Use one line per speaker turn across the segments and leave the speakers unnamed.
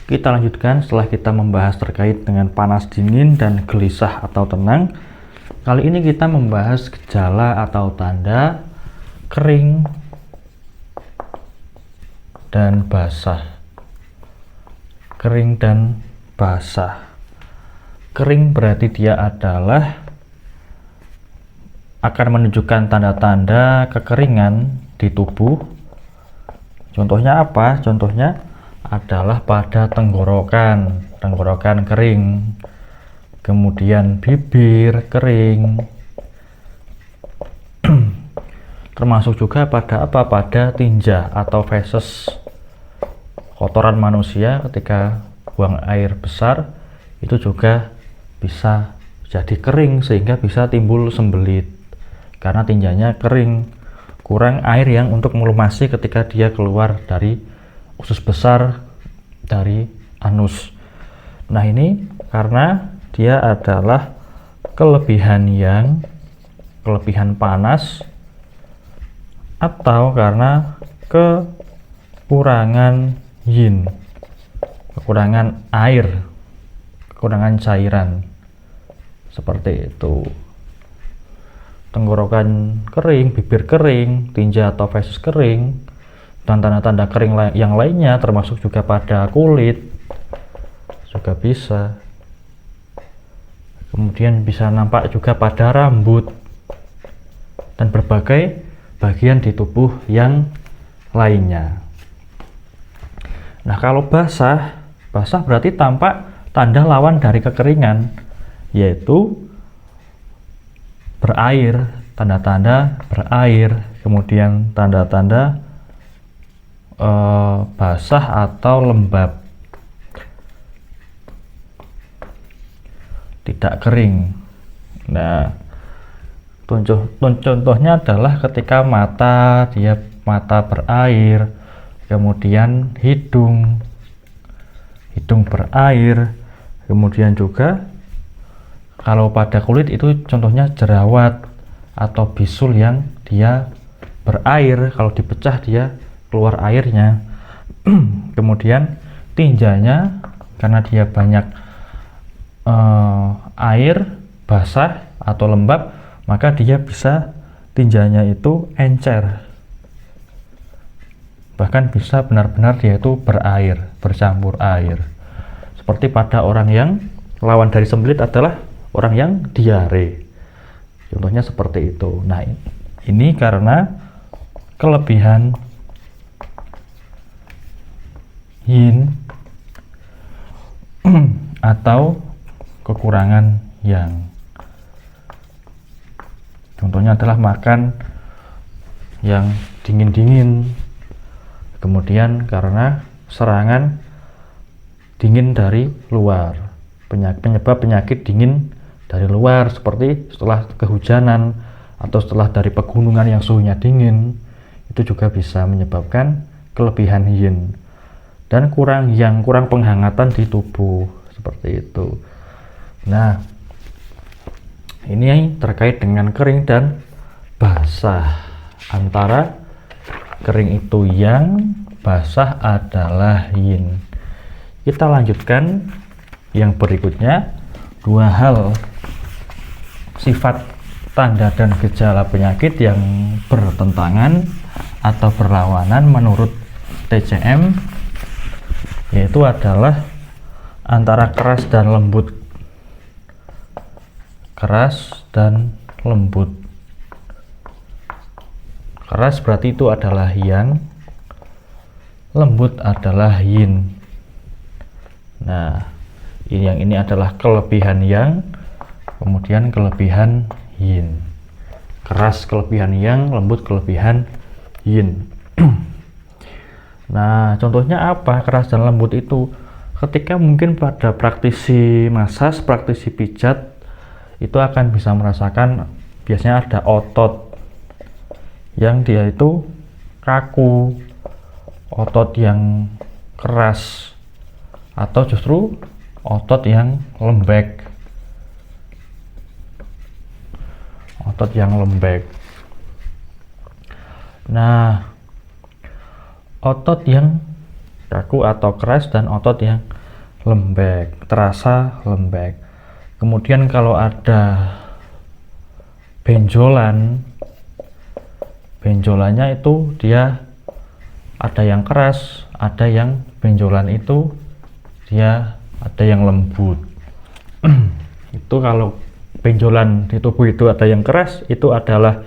Kita lanjutkan setelah kita membahas terkait dengan panas dingin dan gelisah atau tenang. Kali ini kita membahas gejala atau tanda kering dan basah. Kering dan basah. Kering berarti dia adalah akan menunjukkan tanda-tanda kekeringan di tubuh. Contohnya apa? Contohnya adalah pada tenggorokan kering, kemudian bibir kering, termasuk juga pada apa? Pada tinja atau feses, kotoran manusia ketika buang air besar itu juga bisa jadi kering sehingga bisa timbul sembelit karena tinjanya kering, kurang air yang untuk melumasi ketika dia keluar dari usus besar dari anus. Nah, ini karena dia adalah kelebihan panas atau karena kekurangan yin, kekurangan air, kekurangan cairan, seperti itu. Tenggorokan kering, bibir kering, tinja atau feses kering, dan tanda-tanda kering yang lainnya termasuk juga pada kulit juga bisa. Kemudian bisa nampak juga pada rambut dan berbagai bagian di tubuh yang lainnya. Nah, kalau basah berarti tampak tanda lawan dari kekeringan, yaitu berair, tanda-tanda berair, kemudian tanda-tanda basah atau lembab, tidak kering. Nah, contohnya adalah ketika mata berair, kemudian hidung berair, kemudian juga kalau pada kulit itu contohnya jerawat atau bisul yang dia berair, kalau dipecah dia keluar airnya. Kemudian tinjanya karena dia banyak air, basah atau lembab, maka dia bisa tinjanya itu encer, bahkan bisa benar-benar dia itu berair, bercampur air, seperti pada orang yang lawan dari sembelit adalah orang yang diare, contohnya seperti itu. Nah, ini karena kelebihan yin atau kekurangan yang. Contohnya adalah makan yang dingin-dingin, kemudian karena serangan dingin dari luar, penyebab penyakit dingin dari luar, seperti setelah kehujanan atau setelah dari pegunungan yang suhunya dingin, itu juga bisa menyebabkan kelebihan yin dan kurang penghangatan di tubuh, seperti itu. Nah, ini terkait dengan kering dan basah. Antara kering itu yang, basah adalah yin. Kita lanjutkan yang berikutnya, dua hal sifat, tanda dan gejala penyakit yang bertentangan atau berlawanan menurut TCM, yaitu adalah antara keras dan lembut. Keras dan lembut. Keras berarti itu adalah yang, lembut adalah yin. Nah, ini adalah kelebihan yang, kemudian kelebihan yin. Keras kelebihan yang, lembut kelebihan yin. Nah, contohnya apa keras dan lembut itu? Ketika mungkin pada praktisi massage, praktisi pijat, itu akan bisa merasakan biasanya ada otot yang dia itu kaku, otot yang keras, atau justru otot yang lembek. Otot yang lembek. Nah, otot yang kaku atau keras dan otot yang lembek, terasa lembek. Kemudian kalau ada benjolannya itu dia ada yang keras, ada yang benjolan itu dia ada yang lembut. Itu kalau benjolan di tubuh itu ada yang keras, itu adalah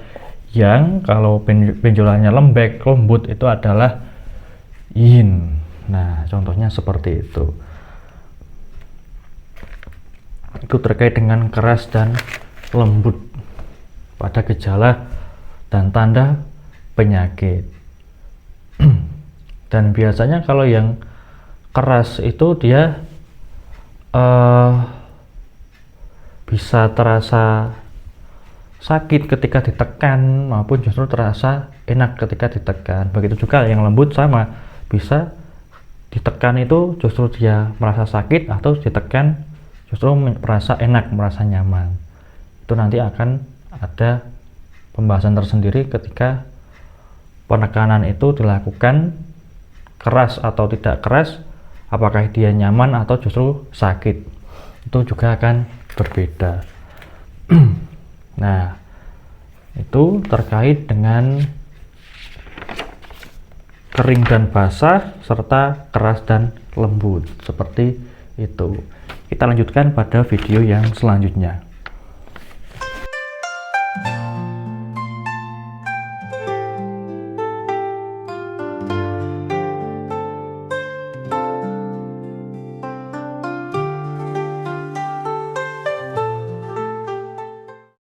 yang, kalau benjolannya lembut itu adalah yin. Nah, contohnya seperti itu. Itu terkait dengan keras dan lembut pada gejala dan tanda penyakit. Dan biasanya kalau yang keras itu dia bisa terasa sakit ketika ditekan maupun justru terasa enak ketika ditekan. Begitu juga yang lembut, sama, bisa ditekan itu justru dia merasa sakit, atau ditekan justru merasa enak, merasa nyaman. Itu nanti akan ada pembahasan tersendiri ketika penekanan itu dilakukan keras atau tidak keras, apakah dia nyaman atau justru sakit, itu juga akan berbeda. Nah, itu terkait dengan kering dan basah serta keras dan lembut, seperti itu. Kita lanjutkan pada video yang selanjutnya.